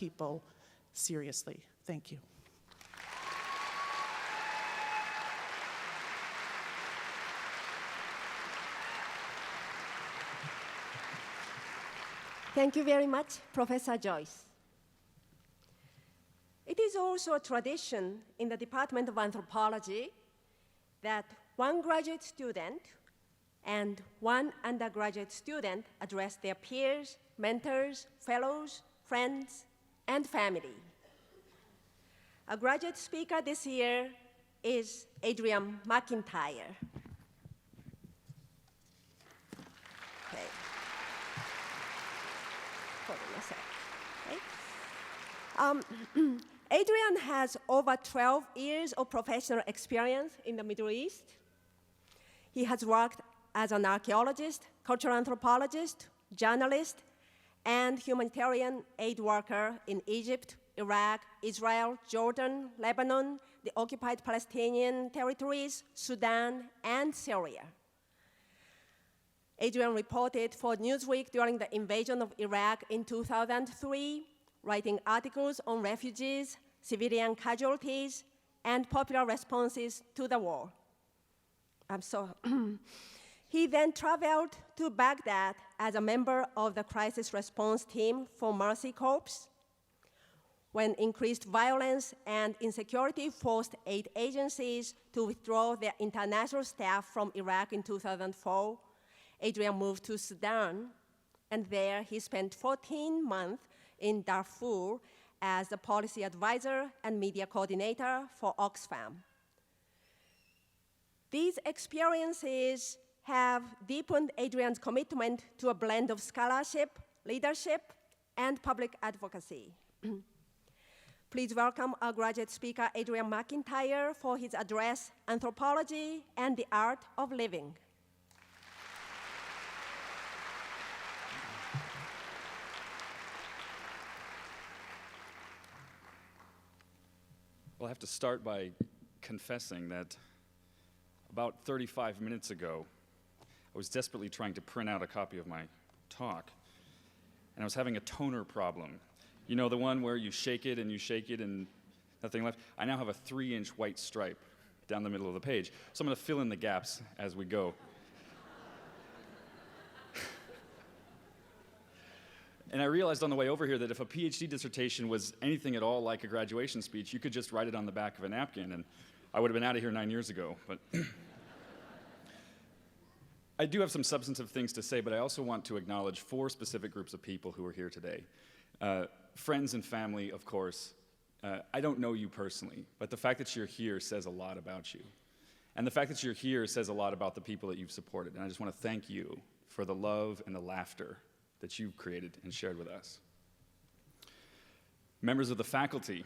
people seriously. Thank you. Thank you very much, Professor Joyce. It is also a tradition in the Department of Anthropology that one graduate student and one undergraduate student address their peers, mentors, fellows, friends, and family. A graduate speaker this year is Adrian McIntyre. Okay. Hold on a sec. Okay. Adrian has over 12 years of professional experience in the Middle East. He has worked as an archaeologist, cultural anthropologist, journalist, and humanitarian aid worker in Egypt, Iraq, Israel, Jordan, Lebanon, the occupied Palestinian territories, Sudan, and Syria. Adrian reported for Newsweek during the invasion of Iraq in 2003, writing articles on refugees, civilian casualties, and popular responses to the war. He then traveled to Baghdad as a member of the crisis response team for Mercy Corps. When increased violence and insecurity forced aid agencies to withdraw their international staff from Iraq in 2004, Adrian moved to Sudan, and there he spent 14 months in Darfur as the policy advisor and media coordinator for Oxfam. These experiences have deepened Adrian's commitment to a blend of scholarship, leadership, and public advocacy. Please welcome our graduate speaker, Adrian McIntyre, for his address, Anthropology and the Art of Living. Well, I have to start by confessing that about 35 minutes ago, I was desperately trying to print out a copy of my talk, and I was having a toner problem. You know, the one where you shake it and nothing left? I now have a 3-inch white stripe down the middle of the page, so I'm going to fill in the gaps as we go. And I realized on the way over here that if a PhD dissertation was anything at all like a graduation speech, you could just write it on the back of a napkin, and I would have been out of here 9 years ago. But I do have some substantive things to say, but I also want to acknowledge 4 specific groups of people who are here today. Friends and family, of course. I don't know you personally, but the fact that you're here says a lot about you. And the fact that you're here says a lot about the people that you've supported. And I just want to thank you for the love and the laughter that you've created and shared with us. Members of the faculty.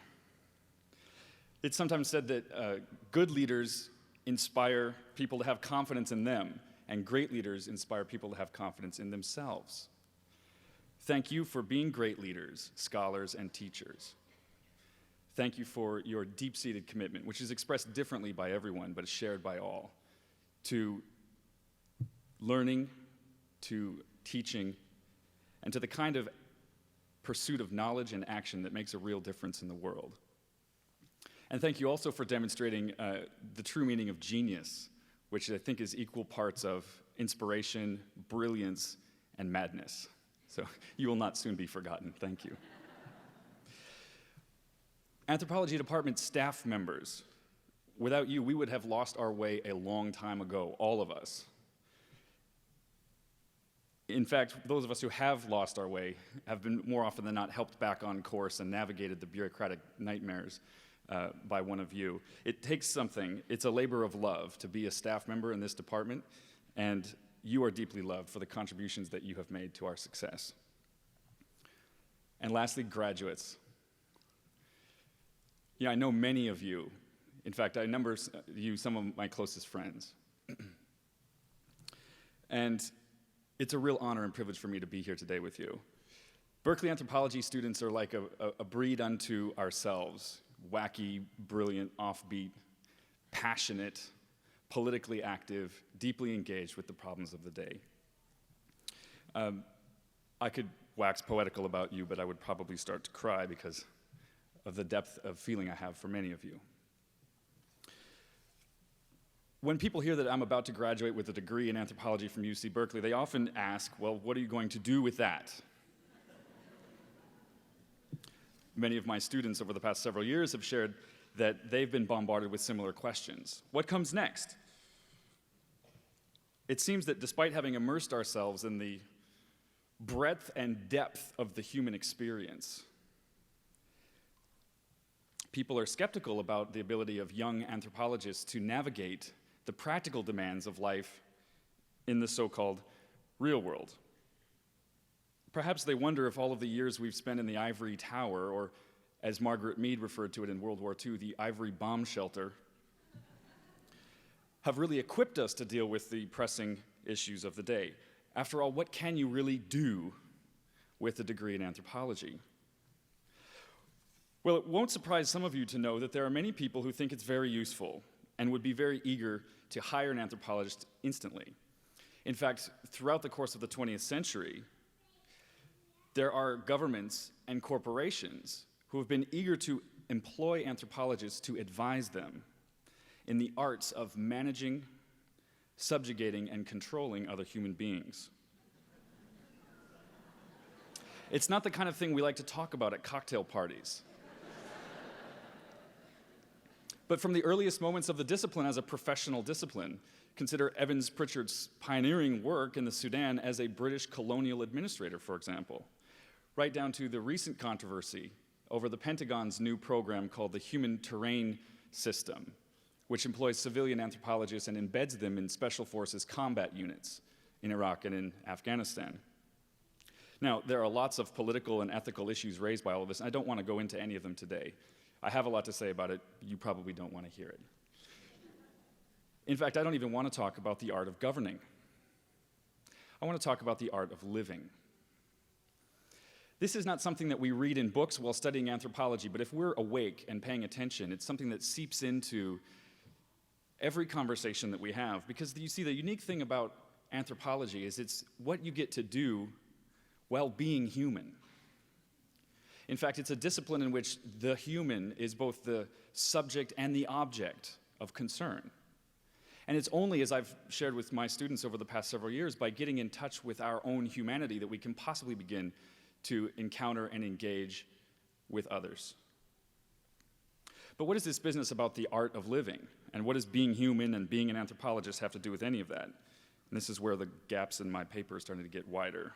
It's sometimes said that good leaders inspire people to have confidence in them, and great leaders inspire people to have confidence in themselves. Thank you for being great leaders, scholars, and teachers. Thank you for your deep-seated commitment, which is expressed differently by everyone, but is shared by all, to learning, to teaching, and to the kind of pursuit of knowledge and action that makes a real difference in the world. And thank you also for demonstrating the true meaning of genius, which I think is equal parts of inspiration, brilliance, and madness. So you will not soon be forgotten. Thank you. Anthropology department staff members, without you, we would have lost our way a long time ago, all of us. In fact, those of us who have lost our way have been more often than not helped back on course and navigated the bureaucratic nightmares by one of you. It takes something. It's a labor of love to be a staff member in this department, and you are deeply loved for the contributions that you have made to our success. And lastly, graduates. Yeah, I know many of you. In fact, I number you some of my closest friends. And it's a real honor and privilege for me to be here today with you. Berkeley anthropology students are like a breed unto ourselves. Wacky, brilliant, offbeat, passionate, politically active, deeply engaged with the problems of the day. I could wax poetical about you, but I would probably start to cry because of the depth of feeling I have for many of you. When people hear that I'm about to graduate with a degree in anthropology from UC Berkeley, they often ask, well, what are you going to do with that? Many of my students over the past several years have shared that they've been bombarded with similar questions. What comes next? It seems that despite having immersed ourselves in the breadth and depth of the human experience, people are skeptical about the ability of young anthropologists to navigate the practical demands of life in the so-called real world. Perhaps they wonder if all of the years we've spent in the ivory tower, or as Margaret Mead referred to it in World War II, the ivory bomb shelter, have really equipped us to deal with the pressing issues of the day. After all, what can you really do with a degree in anthropology? Well, it won't surprise some of you to know that there are many people who think it's very useful and would be very eager to hire an anthropologist instantly. In fact, throughout the course of the 20th century, there are governments and corporations who have been eager to employ anthropologists to advise them in the arts of managing, subjugating, and controlling other human beings. It's not the kind of thing we like to talk about at cocktail parties. But from the earliest moments of the discipline as a professional discipline, consider Evans Pritchard's pioneering work in the Sudan as a British colonial administrator, for example, right down to the recent controversy over the Pentagon's new program called the Human Terrain System, which employs civilian anthropologists and embeds them in special forces combat units in Iraq and in Afghanistan. Now, there are lots of political and ethical issues raised by all of this, and I don't want to go into any of them today. I have a lot to say about it. You probably don't want to hear it. In fact, I don't even want to talk about the art of governing. I want to talk about the art of living. This is not something that we read in books while studying anthropology, but if we're awake and paying attention, it's something that seeps into every conversation that we have. Because you see, the unique thing about anthropology is it's what you get to do while being human. In fact, it's a discipline in which the human is both the subject and the object of concern. And it's only, as I've shared with my students over the past several years, by getting in touch with our own humanity that we can possibly begin to encounter and engage with others. But what is this business about the art of living? And what does being human and being an anthropologist have to do with any of that? And this is where the gaps in my paper are starting to get wider.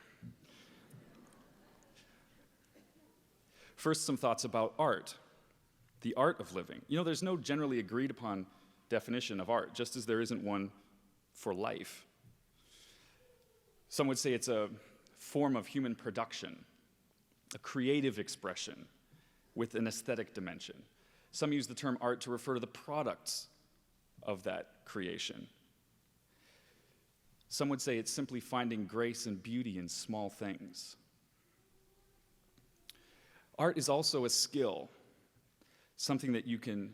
First, some thoughts about art, the art of living. You know, there's no generally agreed upon definition of art, just as there isn't one for life. Some would say it's a form of human production, a creative expression with an aesthetic dimension. Some use the term art to refer to the products of that creation. Some would say it's simply finding grace and beauty in small things. Art is also a skill, something that you can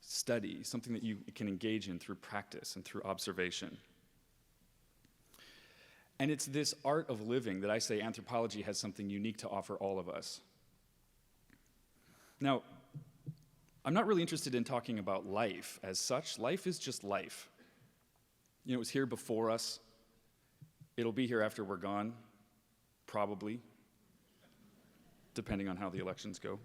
study, something that you can engage in through practice and through observation. And it's this art of living that I say anthropology has something unique to offer all of us. Now, I'm not really interested in talking about life as such. Life is just life. You know, it was here before us. It'll be here after we're gone, probably, depending on how the elections go.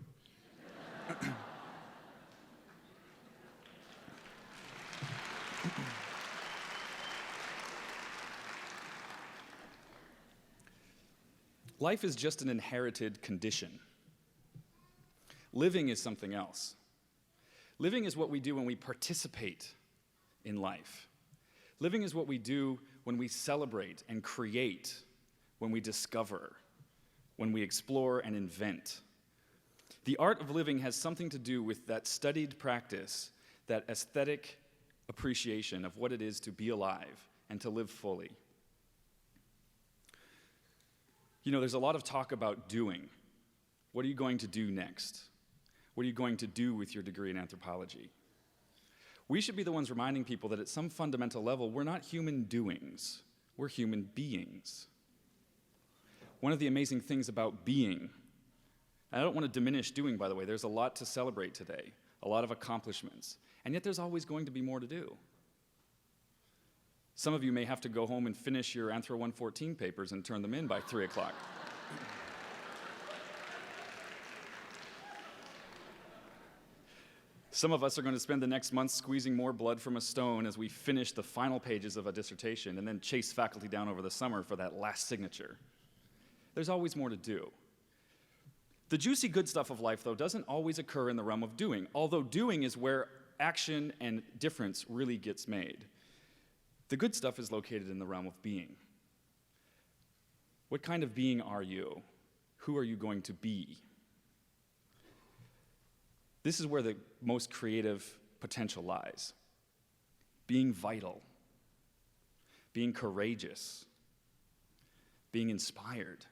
Life is just an inherited condition. Living is something else. Living is what we do when we participate in life. Living is what we do when we celebrate and create, when we discover, when we explore and invent. The art of living has something to do with that studied practice, that aesthetic appreciation of what it is to be alive and to live fully. You know, there's a lot of talk about doing. What are you going to do next? What are you going to do with your degree in anthropology? We should be the ones reminding people that at some fundamental level, we're not human doings, we're human beings. one of the amazing things about being, and I don't want to diminish doing, by the way, there's a lot to celebrate today, a lot of accomplishments, and yet there's always going to be more to do. Some of you may have to go home and finish your Anthro 114 papers and turn them in by 3 o'clock. Some of us are going to spend the next month squeezing more blood from a stone as we finish the final pages of a dissertation and then chase faculty down over the summer for that last signature. There's always more to do. The juicy good stuff of life, though, doesn't always occur in the realm of doing, although doing is where action and difference really gets made. The good stuff is located in the realm of being. What kind of being are you? Who are you going to be? This is where the most creative potential lies. Being vital, being courageous, being inspired,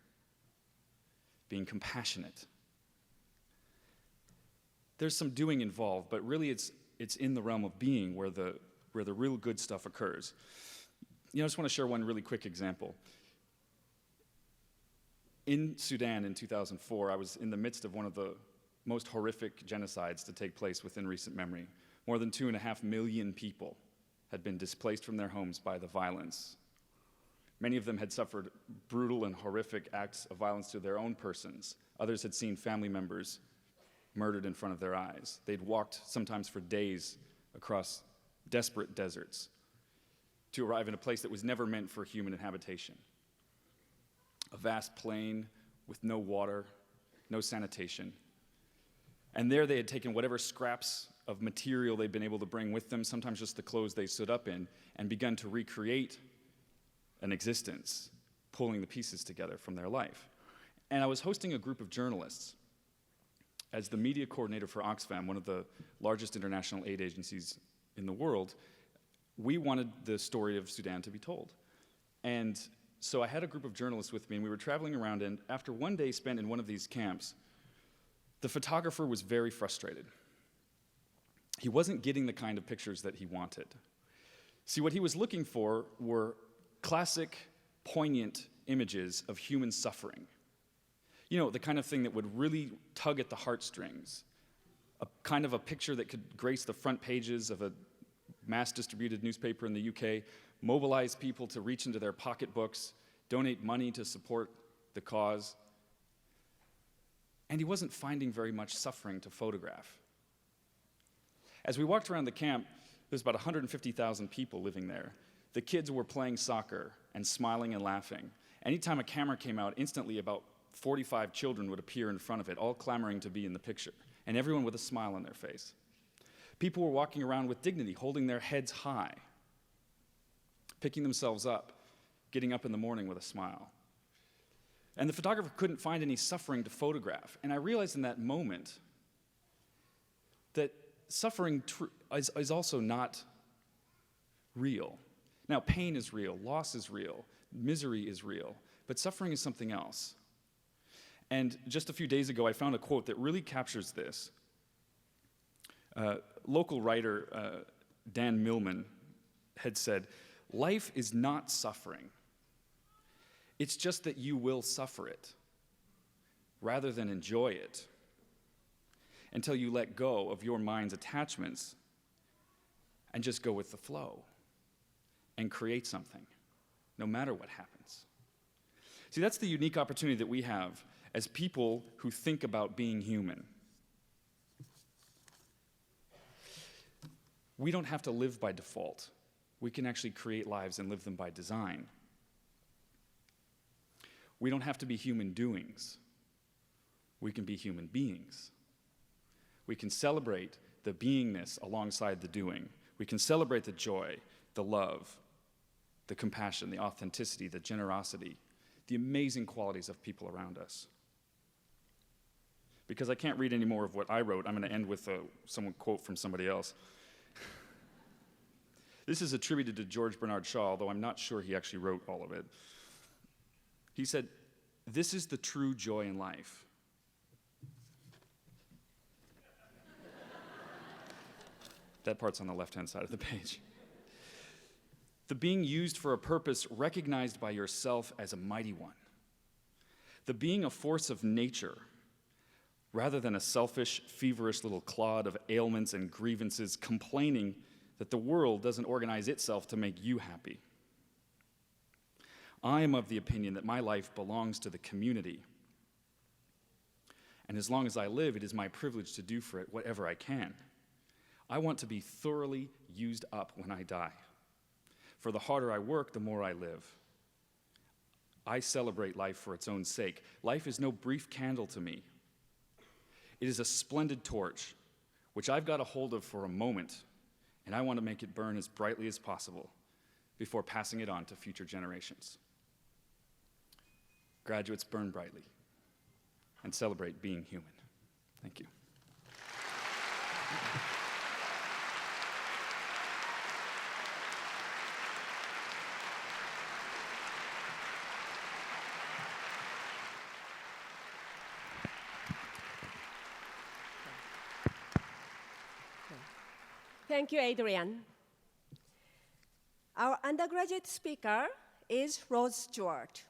being compassionate. There's some doing involved, but really it's in the realm of being where the real good stuff occurs. I just want to share one really quick example. In Sudan in 2004, I was in the midst of one of the most horrific genocides to take place within recent memory. More than 2.5 million people had been displaced from their homes by the violence. Many of them had suffered brutal and horrific acts of violence to their own persons. Others had seen family members murdered in front of their eyes. They'd walked sometimes for days across desperate deserts to arrive in a place that was never meant for human habitation. A vast plain with no water, no sanitation. And there they had taken whatever scraps of material they'd been able to bring with them, sometimes just the clothes they stood up in, and begun to recreate an existence, pulling the pieces together from their life. And I was hosting a group of journalists. As the media coordinator for Oxfam, one of the largest international aid agencies in the world, we wanted the story of Sudan to be told. And so I had a group of journalists with me, and we were traveling around, and after one day spent in one of these camps, the photographer was very frustrated. He wasn't getting the kind of pictures that he wanted. See, what he was looking for were classic, poignant images of human suffering. The kind of thing that would really tug at the heartstrings. A kind of a picture that could grace the front pages of a mass-distributed newspaper in the UK, mobilize people to reach into their pocketbooks, donate money to support the cause. And he wasn't finding very much suffering to photograph. As we walked around the camp, there's about 150,000 people living there. The kids were playing soccer and smiling and laughing. Anytime a camera came out, instantly about 45 children would appear in front of it, all clamoring to be in the picture, and everyone with a smile on their face. People were walking around with dignity, holding their heads high, picking themselves up, getting up in the morning with a smile. And the photographer couldn't find any suffering to photograph. And I realized in that moment that suffering is also not real. Now, pain is real, loss is real, misery is real, but suffering is something else. And just a few days ago, I found a quote that really captures this. Local writer Dan Millman had said, "Life is not suffering. It's just that you will suffer it, rather than enjoy it, until you let go of your mind's attachments and just go with the flow and create something, no matter what happens." See, that's the unique opportunity that we have as people who think about being human. We don't have to live by default. We can actually create lives and live them by design. We don't have to be human doings. We can be human beings. We can celebrate the beingness alongside the doing. We can celebrate the joy, the love, the compassion, the authenticity, the generosity, the amazing qualities of people around us. Because I can't read any more of what I wrote, I'm going to end with a quote from somebody else. This is attributed to George Bernard Shaw, although I'm not sure he actually wrote all of it. He said, "This is the true joy in life. That part's on the left-hand side of the page. The being used for a purpose recognized by yourself as a mighty one. the being a force of nature, rather than a selfish, feverish little clod of ailments and grievances complaining that the world doesn't organize itself to make you happy. I am of the opinion that my life belongs to the community. And as long as I live, it is my privilege to do for it whatever I can. I want to be thoroughly used up when I die. For the harder I work, the more I live. I celebrate life for its own sake. Life is no brief candle to me. It is a splendid torch, which I've got a hold of for a moment, and I want to make it burn as brightly as possible before passing it on to future generations. Graduates, burn brightly and celebrate being human. Thank you. Thank you, Adrian. Our undergraduate speaker is Rose Stewart.